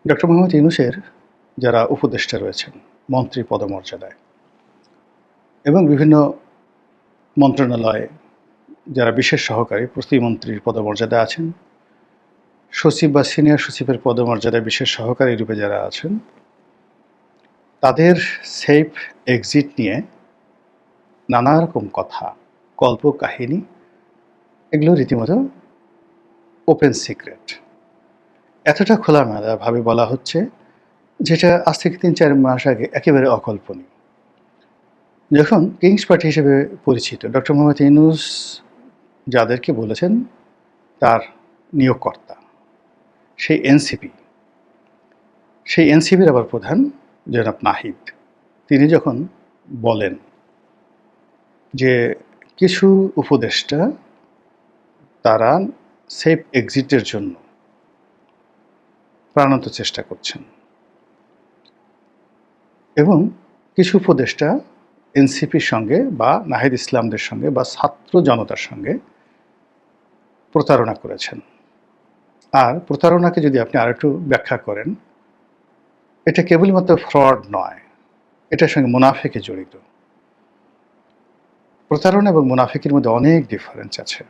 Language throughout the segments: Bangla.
ডক্টর মোহাম্মদ ইউনূসের যারা উপদেষ্টা রয়েছেন মন্ত্রী পদমর্যাদায় এবং বিভিন্ন মন্ত্রণালয়ে যারা বিশেষ সহকারী প্রতিমন্ত্রীর পদমর্যাদায় আছেন, সচিব বা সিনিয়র সচিবের পদমর্যাদায় বিশেষ সহকারী রূপে যারা আছেন, তাদের সেফ এক্সিট নিয়ে নানা রকম কথা, কল্পকাহিনী এগুলো রীতিমতো ওপেন সিক্রেট। এতটা খোলামেলাভাবে বলা হচ্ছে যেটা আজ থেকে ৩-৪ মাস আগে একেবারে অকল্পনীয়। যখন কিংস পার্টি হিসেবে পরিচিত ডক্টর মোহাম্মদ ইউনূস যাদেরকে বলেছেন তার নিয়োগকর্তা, সেই এনসিপির আবার প্রধান জনাব নাহিদ, তিনি যখন বলেন যে কিছু উপদেষ্টা তারা সেফ এক্সিটের জন্য প্রাণান্ত চেষ্টা করছেন এবং কিছু উপদেষ্টা এনসিপির সঙ্গে বা নাহিদ ইসলামদের সঙ্গে বা ছাত্র জনতার সঙ্গে প্রতারণা করেছেন। আর প্রতারণাকে যদি আপনি আরেকটু ব্যাখ্যা করেন, এটা কেবলমাত্র ফ্রড নয়, এটার সঙ্গে মুনাফিকি জড়িত। প্রতারণা এবং মুনাফিকির মধ্যে অনেক ডিফারেন্স আছে।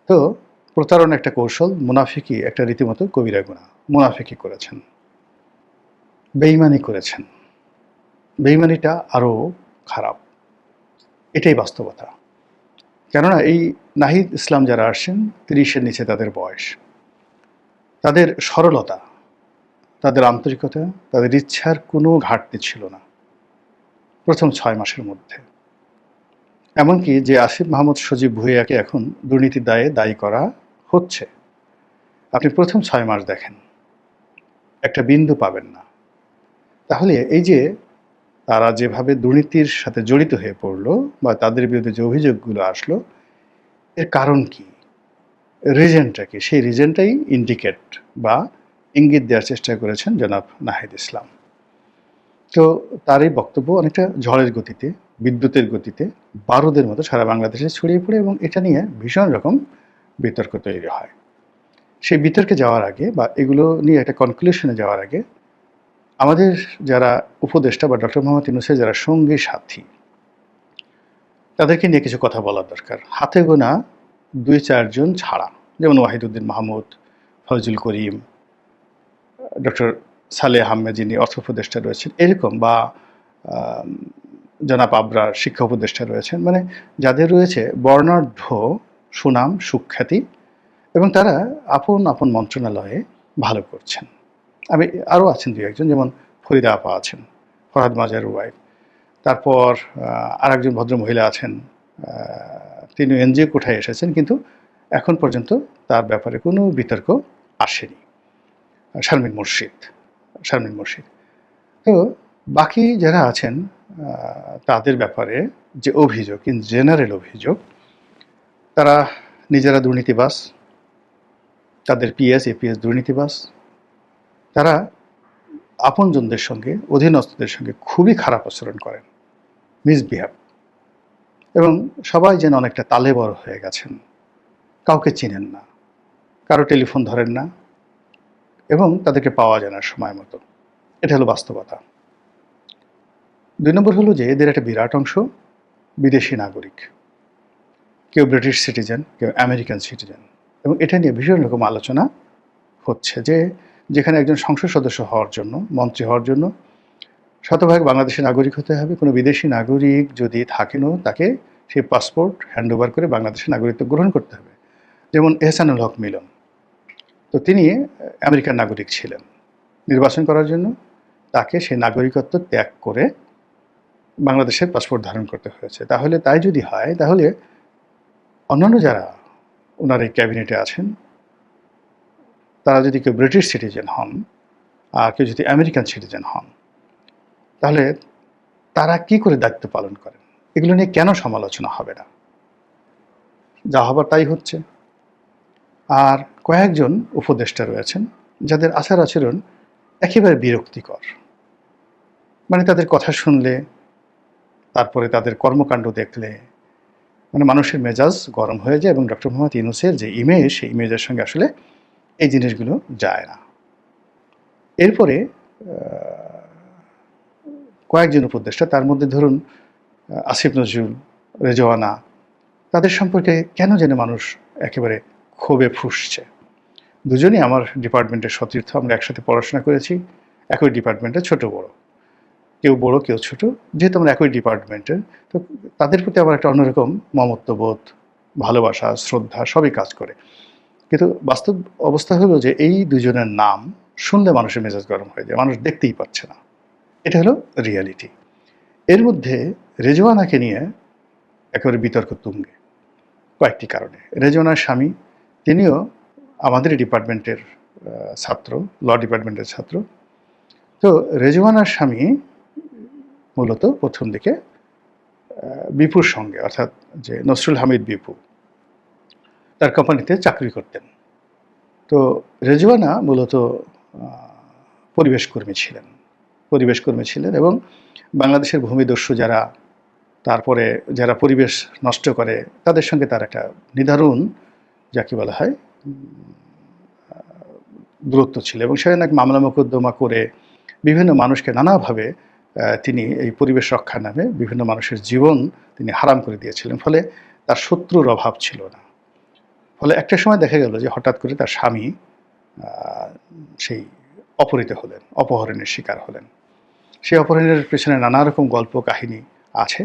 তো প্রতারণা একটা কৌশল, মুনাফিকি একটা রীতিমতো কবিরা গুনাহ। মুনাফিকি করেছেন, বেঈমানি করেছেন, বেঈমানিটা আরও খারাপ, এটাই বাস্তবতা। কেননা এই নাহিদ ইসলাম যারা আসছেন ৩০-এর নিচে তাদের বয়স, তাদের সরলতা, তাদের আন্তরিকতা, তাদের ইচ্ছার কোনো ঘাটতি ছিল না প্রথম ৬ মাসের মধ্যে। এমনকি যে আসিফ মাহমুদ সজীব ভুঁইয়াকে এখন দুর্নীতির দায়ে দায়ী করা হচ্ছে, আপনি প্রথম ৬ মাস দেখেন, একটা বিন্দু পাবেন না। তাহলে এই যে তারা যেভাবে দুর্নীতির সাথে জড়িত হয়ে পড়লো বা তাদের বিরুদ্ধে যে অভিযোগগুলো আসলো, এর কারণ কি, রিজনটা কি, সেই রিজনটাই ইন্ডিকেট বা ইঙ্গিত দেওয়ার চেষ্টা করেছেন জনাব নাহিদ ইসলাম। তো তার এই বক্তব্য অনেকটা ঝড়ের গতিতে, বিদ্যুতের গতিতে, বারুদের মতো সারা বাংলাদেশে ছড়িয়ে পড়ে এবং এটা নিয়ে ভীষণ রকম বিতর্ক তৈরি হয়। সেই বিতর্কে যাওয়ার আগে বা এগুলো নিয়ে একটা কনক্লুশনে যাওয়ার আগে আমাদের যারা উপদেষ্টা বা ডক্টর মোহাম্মদ ইউনূসের যারা সঙ্গী সাথী, তাদেরকে নিয়ে কিছু কথা বলার দরকার। হাতে গোনা ২-৪ জন ছাড়া, যেমন ওয়াহিদুদ্দিন মাহমুদ, ফয়জুল করিম, ডক্টর সালেহ আহমেদ যিনি অর্থ উপদেষ্টা রয়েছেন এরকম, বা জনাব আবরার শিক্ষা উপদেষ্টা রয়েছেন, মানে যাদের রয়েছে বর্ণাঢ্য সুনাম সুখ্যাতি এবং তারা আপন আপন মন্ত্রণালয়ে ভালো করছেন। আমি আরও আছেন ২-১ জন, যেমন ফরিদা আপা আছেন, ফরহাদ মাজার ওয়াইফ, তারপর আরেকজন ভদ্র মহিলা আছেন, তিনি এনজিও কোঠায় এসেছেন কিন্তু এখন পর্যন্ত তার ব্যাপারে কোনো বিতর্ক আসেনি, শারমিন মুর্শিদ। তো বাকি যারা আছেন তাদের ব্যাপারে যে অভিযোগ, ইন জেনারেল অভিযোগ, তারা নিজেরা দুর্নীতিবাজ, তাদের পিএস এপিএস দুর্নীতিবাজ, তারা আপনজনদের সঙ্গে, অধীনস্থদের সঙ্গে খুবই খারাপ আচরণ করেন, মিসবিহেভ, এবং সবাই যেন অনেকটা তালেবর হয়ে গেছেন, কাউকে চিনেন না, কারো টেলিফোন ধরেন না এবং তাদেরকে পাওয়া যায় না সময় মতো। এটা হলো বাস্তবতা। ২ নম্বর হলো যে এদের একটা বিরাট অংশ বিদেশি নাগরিক, কেউ ব্রিটিশ সিটিজেন, কেউ আমেরিকান সিটিজেন, এবং এটা নিয়ে ভীষণ রকম আলোচনা হচ্ছে যে যেখানে একজন সংসদ সদস্য হওয়ার জন্য, মন্ত্রী হওয়ার জন্য শতভাগ বাংলাদেশি নাগরিক হতে হবে, কোনো বিদেশি নাগরিক যদি থাকেনও তাকে সেই পাসপোর্ট হ্যান্ড ওভার করে বাংলাদেশের নাগরিকত্ব গ্রহণ করতে হবে। যেমন এহসানুল হক মিলন, তো তিনি আমেরিকান নাগরিক ছিলেন, নির্বাচন করার জন্য তাকে সেই নাগরিকত্ব ত্যাগ করে বাংলাদেশের পাসপোর্ট ধারণ করতে হয়েছে। তাহলে তাই যদি হয়, তাহলে অন্যান্য যারা ওনার এই ক্যাবিনেটে আছেন তারা যদি কেউ ব্রিটিশ সিটিজেন হন আর কেউ যদি আমেরিকান সিটিজেন হন, তাহলে তারা কি করে দায়িত্ব পালন করেন, এগুলো নিয়ে কেন সমালোচনা হবে না? যা হবার তাই হচ্ছে। আর কয়েকজন উপদেষ্টা রয়েছেন যাদের আচার আচরণ একেবারে বিরক্তিকর, মানে তাদের কথা শুনলে, তারপরে তাদের কর্মকাণ্ড দেখলে মানে মানুষের মেজাজ গরম হয়ে যায়, এবং ডক্টর মোহাম্মদ ইউনূসের যে ইমেজ, সেই ইমেজের সঙ্গে আসলে এই জিনিসগুলো যায় না। এরপরে কয়েকজন উপদেষ্টা, তার মধ্যে ধরুন আসিফ নজরুল, রেজওয়ানা, তাদের সম্পর্কে কেন যেন মানুষ একেবারে ক্ষোভে ফুঁসছে। দুজনই আমার ডিপার্টমেন্টের সতীর্থ, আমরা একসাথে পড়াশোনা করেছি, একই ডিপার্টমেন্টে, ছোট বড়, কেউ বড় কেউ ছোট, যেহেতু আমরা একই ডিপার্টমেন্টের, তো তাদের প্রতি আমার একটা অন্যরকম মমত্ববোধ, ভালোবাসা, শ্রদ্ধা সবই কাজ করে। কিন্তু বাস্তব অবস্থা হলো যে এই দুজনের নাম শুনলে মানুষের মেজাজ গরম হয়ে যায়, মানুষ দেখতেই পাচ্ছে না। এটা হলো রিয়ালিটি। এর মধ্যে রেজওয়ানাকে নিয়ে একেবারে বিতর্ক তুঙ্গে, কয়েকটি কারণে। রেজওয়ানার স্বামী, তিনিও আমাদের ডিপার্টমেন্টের ছাত্র, ল ডিপার্টমেন্টের ছাত্র। তো রেজওয়ানার স্বামী মূলত প্রথম দিকে বিপুর সঙ্গে, অর্থাৎ যে নসরুল হামিদ বিপু, তার কোম্পানিতে চাকরি করতেন। তো রেজওয়ানা মূলত পরিবেশ কর্মী ছিলেন এবং বাংলাদেশের ভূমিদস্যু যারা, তারপরে যারা পরিবেশ নষ্ট করে, তাদের সঙ্গে তার একটা নিদারুণ, যাকে বলা হয়, দূরত্ব ছিল। এবং সে অনেক মামলা মোকদ্দমা করে বিভিন্ন মানুষকে নানাভাবে তিনি এই পরিবেশ রক্ষার নামে বিভিন্ন মানুষের জীবন তিনি হারাম করে দিয়েছিলেন। ফলে তার শত্রুর অভাব ছিল না। ফলে একটা সময় দেখা গেল যে হঠাৎ করে তার স্বামী সেই অপহৃত হলেন, অপহরণের শিকার হলেন। সেই অপহরণের পেছনে নানা রকম গল্প কাহিনী আছে।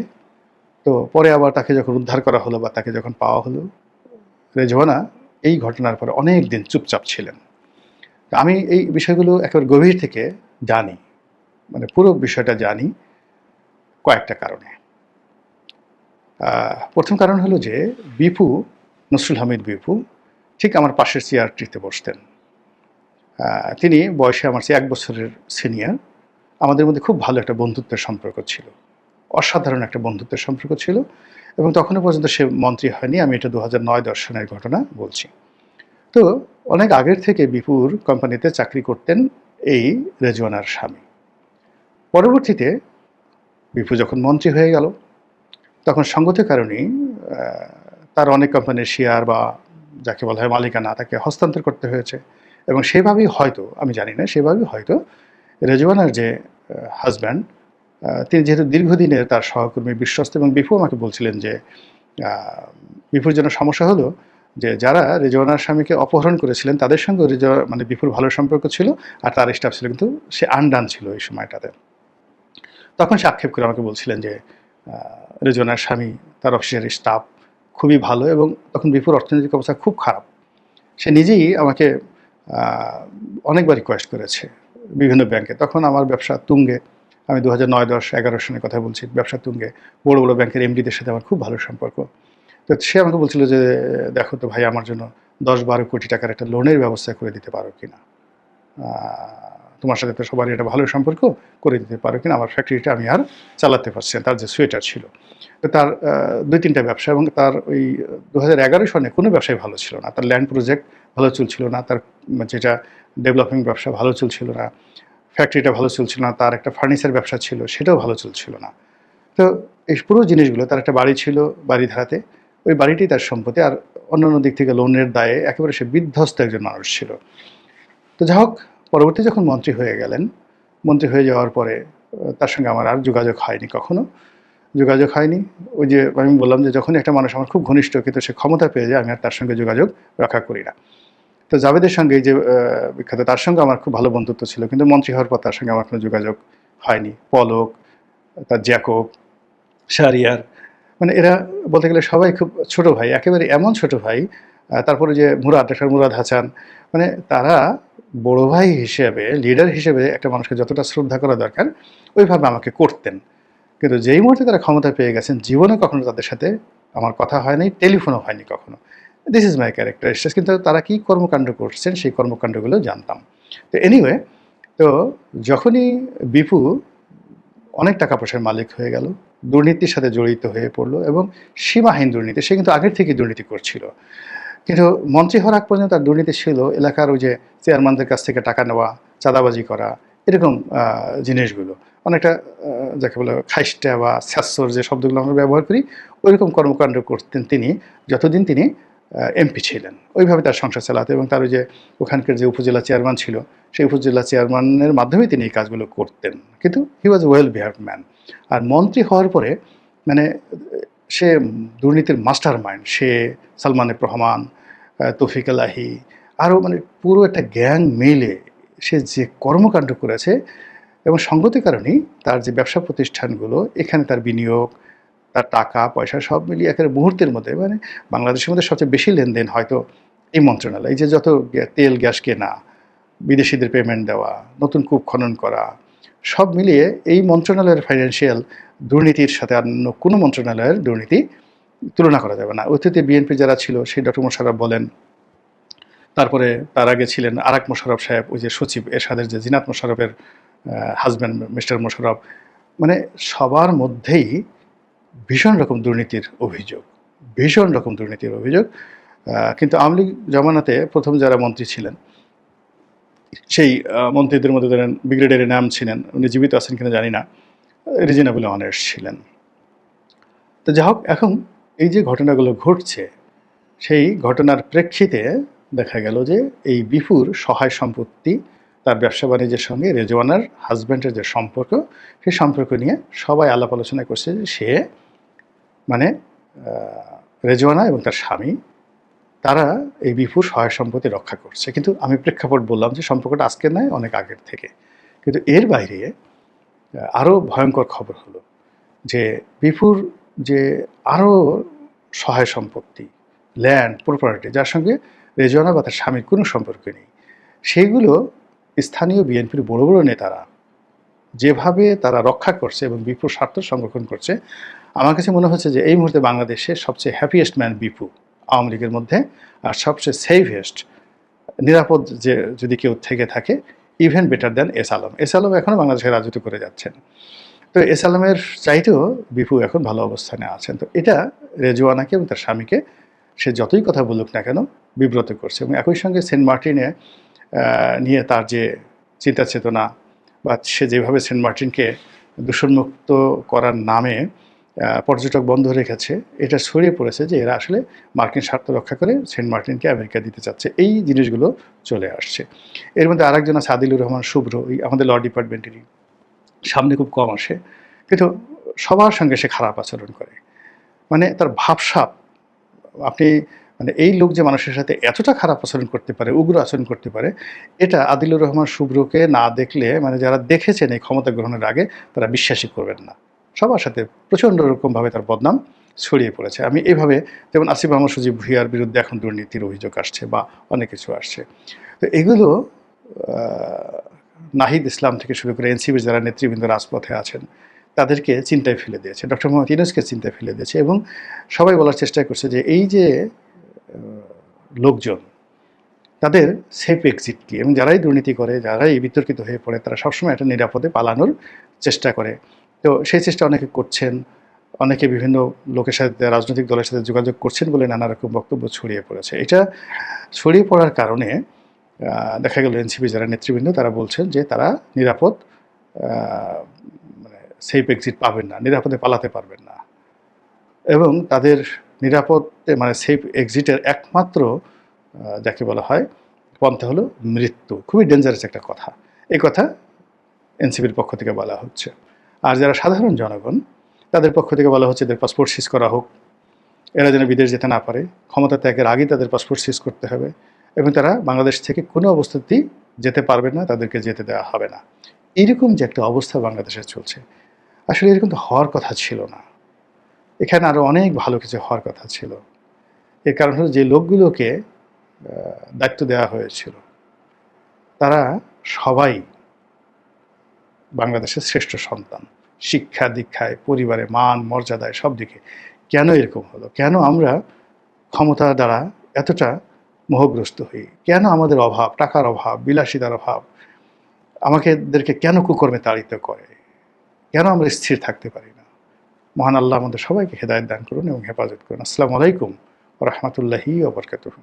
তো পরে আবার তাকে যখন উদ্ধার করা হলো বা তাকে যখন পাওয়া হলো, রেজওয়ানা এই ঘটনার পরে অনেক দিন চুপচাপ ছিলেন। আমি এই বিষয়গুলো একেবারে গভীর থেকে জানি, মানে পুরো বিষয়টা জানি কয়েকটা কারণে। প্রথম কারণ হলো যে বিপু, নসরুল হামিদ বিপু, ঠিক আমার পাশের চেয়ারটিতে বসতেন। তিনি বয়সে আমার চেয়ে 1 বছরের সিনিয়র। আমাদের মধ্যে খুব ভালো একটা বন্ধুত্বের সম্পর্ক ছিল, অসাধারণ একটা বন্ধুত্বের সম্পর্ক ছিল। এবং তখনও পর্যন্ত সে মন্ত্রী হয়নি। আমি এটা 2009-10 সনের ঘটনা বলছি। তো অনেক আগের থেকে বিপুর কোম্পানিতে চাকরি করতেন এই রেজওয়ানার স্বামী। পরবর্তীতে বিপু যখন মন্ত্রী হয়ে গেল, তখন সঙ্গত কারণেই তার অনেক কোম্পানির শেয়ার বা যাকে বলা হয় মালিকানা তাকে হস্তান্তর করতে হয়েছে। এবং সেভাবেই হয়তো, আমি জানি না, সেভাবেই হয়তো রেজওয়ানার যে হাজব্যান্ড, তিনি যেহেতু দীর্ঘদিনের তার সহকর্মী, বিশ্বস্ত, এবং বিপু আমাকে বলছিলেন যে বিপুর জন্য সমস্যা হলো যে যারা রেজওয়ানার স্বামীকে অপহরণ করেছিলেন তাদের সঙ্গে মানে বিপুর ভালো সম্পর্ক ছিল, আর তার স্টাফ ছিল, কিন্তু সে আনডান ছিল এই সময়টাতে। তখন সে আক্ষেপ করে আমাকে বলছিলেন যে রেজওয়ানার স্বামী, তার অফিসের স্টাফ খুবই ভালো, এবং তখন বিপুর অর্থনৈতিক অবস্থা খুব খারাপ। সে নিজেই আমাকে অনেকবার রিকোয়েস্ট করেছে বিভিন্ন ব্যাংকে। তখন আমার ব্যবসা তুঙ্গে, আমি 2009-10-11 সনের কথা বলছি, ব্যবসা তুঙ্গে, বড় বড় ব্যাংকের এমডিদের সাথে আমার খুব ভালো সম্পর্ক। তো সে আমাকে বলছিল যে দেখো তো ভাই, আমার জন্য 10-12 কোটি টাকার একটা লোনের ব্যবস্থা করে দিতে পারো কিনা, তোমার সাথে তো সবারই একটা ভালো সম্পর্ক, করে দিতে পারো কিনা, আমার ফ্যাক্টরিটা আমি আর চালাতে পারছি না। তার যে সোয়েটার ছিল, তো তার 2-3টা ব্যবসা, এবং তার ওই 2011 সনে কোনো ব্যবসায় ভালো ছিল না। তার ল্যান্ড প্রজেক্ট ভালো চলছিল না, তার যেটা ডেভেলপিং ব্যবসা ভালো চলছিল না, ফ্যাক্টরিটা ভালো চলছিল না, তার একটা ফার্নিচার ব্যবসা ছিল, সেটাও ভালো চলছিল না। তো এই পুরো জিনিসগুলো, তার একটা বাড়ি ছিল বাড়িধারাতে, ওই বাড়িটি তার সম্পত্তি, আর অন্যান্য দিক থেকে লোনের দায়ে একেবারে সে বিধ্বস্ত একজন মানুষ ছিল। তো যাই হোক, পরবর্তী যখন মন্ত্রী হয়ে গেলেন, মন্ত্রী হয়ে যাওয়ার পরে তার সঙ্গে আমার আর যোগাযোগ হয়নি, কখনো যোগাযোগ হয়নি। ওই যে আমি বললাম যে যখন একটা মানুষ আমার খুব ঘনিষ্ঠ কিন্তু সে ক্ষমতা পেয়ে যায়, আমি আর তার সঙ্গে যোগাযোগ রক্ষা করি না। তো জাভেদের সঙ্গে, এই যে বিখ্যাত, তার সঙ্গে আমার খুব ভালো বন্ধুত্ব ছিল, কিন্তু মন্ত্রী হওয়ার পর তার সঙ্গে আমার কোনো যোগাযোগ হয়নি। পলক, তার জ্যাকব, শাহরিয়ার, মানে এরা বলতে গেলে সবাই খুব ছোট ভাই, একেবারে এমন ছোট ভাই। তারপরে যে মুরাদ, ডাক্তার মুরাদ হাসান, মানে তারা বড় ভাই হিসেবে, লিডার হিসেবে একটা মানুষকে যতটা শ্রদ্ধা করা দরকার ওইভাবে আমাকে করতেন। কিন্তু যেই মুহূর্তে তারা ক্ষমতা পেয়ে গেছেন, জীবনে কখনো তাদের সাথে আমার কথা হয়নি, টেলিফোনও হয়নি কখনো। This is my characteristics. কিন্তু তারা কী কর্মকাণ্ড করছেন সেই কর্মকাণ্ডগুলো জানতাম। তো এনিওয়ে, তো যখনই বিপু অনেক টাকা পয়সার মালিক হয়ে গেল, দুর্নীতির সাথে জড়িত হয়ে পড়লো, এবং সীমাহীন দুর্নীতি, সে কিন্তু আগের থেকে দুর্নীতি করছিল। কিন্তু মন্ত্রী হওয়ার আগ পর্যন্ত তার দুর্নীতি ছিল এলাকার ওই যে চেয়ারম্যানদের কাছ থেকে টাকা নেওয়া, চাঁদাবাজি করা, এরকম জিনিসগুলো, অনেকটা যাকে বলে খাইস্টা বা স্যাসর যে শব্দগুলো আমরা ব্যবহার করি, ওইরকম কর্মকাণ্ড করতেন তিনি, যতদিন তিনি এমপি ছিলেন, ওইভাবে তার সংসার চালাতে, এবং তার ওই যে ওখানকার যে উপজেলা চেয়ারম্যান ছিল সেই উপজেলা চেয়ারম্যানের মাধ্যমেই তিনি এই কাজগুলো করতেন। কিন্তু হি ওয়াজ ওয়েল বিহেভড ম্যান। আর মন্ত্রী হওয়ার পরে মানে সে দুর্নীতির মাস্টার মাইন্ড। সে সালমান এফ রহমান, তৌফিক এলাহি, আরও মানে পুরো একটা গ্যাং মিলে সে যে কর্মকাণ্ড করেছে, এবং সঙ্গতির কারণেই তার যে ব্যবসা প্রতিষ্ঠানগুলো এখানে তার বিনিয়োগ, তার টাকা পয়সা সব মিলিয়ে একেবারে মুহূর্তের মধ্যে, মানে বাংলাদেশের মধ্যে সবচেয়ে বেশি লেনদেন হয়তো এই মন্ত্রণালয়। এই যে যত তেল গ্যাস কেনা, বিদেশিদের পেমেন্ট দেওয়া, নতুন কূপ খনন করা, সব মিলিয়ে এই মন্ত্রণালয়ের ফাইন্যান্সিয়াল দুর্নীতির সাথে অন্য কোনো মন্ত্রণালয়ের দুর্নীতি তুলনা করা যাবে না। অতীতে বিএনপি যারা ছিল সেই ডক্টর মোশাররফ বলেন, তারপরে তার আগে ছিলেন আরাক মোশাররফ সাহেব, ওই যে সচিব এরশাদের যে জিনাত মোশাররফের হাজব্যান্ড মিস্টার মোশাররফ, মানে সবার মধ্যেই ভীষণ রকম দুর্নীতির অভিযোগ, ভীষণ রকম দুর্নীতির অভিযোগ। কিন্তু আওয়ামী লীগ জমানাতে প্রথম যারা মন্ত্রী ছিলেন সেই মন্ত্রীদের মধ্যে ধরেন ব্রিগেডিয়ার নাম ছিলেন, উনি জীবিত আছেন কিনা জানি না, রিজনেবল অনার্স ছিলেন। তো যাই হোক, এখন এই যে ঘটনাগুলো ঘটছে সেই ঘটনার প্রেক্ষিতে দেখা গেল যে এই বিপুর সহায় সম্পত্তি, তার ব্যবসা বাণিজ্যের সঙ্গে রেজওয়ানার হাজব্যান্ডের যে সম্পর্ক, সেই সম্পর্ক নিয়ে সবাই আলাপ আলোচনা করছে যে সে মানে রেজওয়ানা এবং তার স্বামী তারা এই বিপুর সহায় সম্পত্তি রক্ষা করছে। কিন্তু আমি প্রেক্ষাপট বললাম যে সম্পর্কটা আজকের নয়, অনেক আগের থেকে। কিন্তু এর বাইরে আরও ভয়ঙ্কর খবর হলো যে বিপুর যে আরও সহায় সম্পত্তি, ল্যান্ড প্রপার্টি, যার সঙ্গে রেজওয়ানা বা তার স্বামীর কোনো সম্পর্ক নেই, সেগুলো স্থানীয় বিএনপির বড় বড় নেতারা যেভাবে তারা রক্ষা করছে এবং বিপুর স্বার্থ সংরক্ষণ করছে, আমার কাছে মনে হচ্ছে যে এই মুহূর্তে বাংলাদেশের সবচেয়ে হ্যাপিয়েস্ট ম্যান বিপু আওয়ামী লীগের মধ্যে, আর সবচেয়ে সেফেস্ট নিরাপদ যে যদি কেউ থেকে থাকে, even better than S Alam. S Alam এখনও বাংলাদেশে রাজত্ব করে যাচ্ছেন, তো এস আলমের চাইতেও বিপু এখন ভালো অবস্থানে আছেন। তো এটা রেজওয়ানাকে এবং তার স্বামীকে সে যতই কথা বলুক না কেন বিব্রত করছে। এবং একই সঙ্গে সেন্ট মার্টিনে নিয়ে তার যে চিন্তা চেতনা, বা সে যেভাবে সেন্ট মার্টিনকে দূষণমুক্ত করার নামে পর্যটক বন্ধ রেখেছে, এটা ছড়িয়ে পড়েছে যে এরা আসলে মার্কিন স্বার্থ রক্ষা করে সেন্ট মার্টিনকে আমেরিকা দিতে চাচ্ছে। এই জিনিসগুলো চলে আসছে। এর মধ্যে আরেকজন আছে আদিলুর রহমান শুভ্র, আমাদের ল ডিপার্টমেন্টেরই, সামনে খুব কম আসে, কিন্তু সবার সঙ্গে সে খারাপ আচরণ করে। মানে তার ভাবসাব, আপনি মানে এই লোক যে মানুষের সাথে এতটা খারাপ আচরণ করতে পারে, উগ্র আচরণ করতে পারে, এটা আদিলুর রহমান শুভ্রকে না দেখলে, মানে যারা দেখেছেন এই ক্ষমতা গ্রহণের আগে, তারা বিশ্বাসই করবেন না। সবার সাথে প্রচণ্ড রকমভাবে তার বদনাম ছড়িয়ে পড়েছে। আমি এইভাবে, যেমন আসিফ আহমদ সজীব ভুঁইয়ার বিরুদ্ধে এখন দুর্নীতির অভিযোগ আসছে বা অনেক কিছু আসছে, তো এগুলো নাহিদ ইসলাম থেকে শুরু করে এনসিপির যারা নেতৃবৃন্দ রাজপথে আছেন তাদেরকে চিন্তায় ফেলে দিয়েছে, ডক্টর মোহাম্মদ ইউনূসকে চিন্তায় ফেলে দিয়েছে। এবং সবাই বলার চেষ্টা করছে যে এই যে লোকজন, তাদের সেফ এক্সিট কি, এবং যারাই দুর্নীতি করে, যারাই বিতর্কিত হয়ে পড়ে, তারা সবসময় একটা নিরাপদে পালানোর চেষ্টা করে। তো সেই চেষ্টা অনেকে করছেন, অনেকে বিভিন্ন লোকের সাথে, রাজনৈতিক দলের সাথে যোগাযোগ করছেন বলে নানা রকম বক্তব্য ছড়িয়ে পড়েছে। এটা ছড়িয়ে পড়ার কারণে দেখা গেল এনসিপি যারা নেতৃবৃন্দ তারা বলছেন যে তারা নিরাপদ মানে সেফ এক্সিট পাবেন না, নিরাপদে পালাতে পারবেন না, এবং তাদের নিরাপদে মানে সেফ এক্সিটের একমাত্র যাকে বলা হয় পন্থা হলো মৃত্যু। খুবই ডেঞ্জারাস একটা কথা, এই কথা এনসিপির পক্ষ থেকে বলা হচ্ছে। আর যারা সাধারণ জনগণ, তাদের পক্ষ থেকে বলা হচ্ছে এদের পাসপোর্ট সিজ করা হোক, এরা যেন বিদেশ যেতে না পারে, ক্ষমতা ত্যাগের আগেই তাদের পাসপোর্ট সিজ করতে হবে, এবং তারা বাংলাদেশ থেকে কোনো অবস্থাতেই যেতে পারবে না, তাদেরকে যেতে দেওয়া হবে না। এইরকম যে একটা অবস্থা বাংলাদেশে চলছে, আসলে এরকম তো হওয়ার কথা ছিল না। এখানে আরও অনেক ভালো কিছু হওয়ার কথা ছিল। এর কারণ হলো যে লোকগুলোকে দায়িত্ব দেওয়া হয়েছিল তারা সবাই বাংলাদেশের শ্রেষ্ঠ সন্তান, শিক্ষা দীক্ষায়, পরিবারে, মান মর্যাদায়, সব দিকে। কেন এরকম হলো? কেন আমরা ক্ষমতা দ্বারা এতটা মোহগ্রস্ত হই? কেন আমাদের অভাব, টাকার অভাব, বিলাসিতার অভাব আমাদেরকে কেন কুকর্মে তাড়িত করে? কেন আমরা স্থির থাকতে পারি না? মহান আল্লাহ আমাদের সবাইকে হেদায়েত দান করুন এবং হেফাজত করুন। আসসালামু আলাইকুম ওয়া রাহমাতুল্লাহি ওয়া বারাকাতুহু।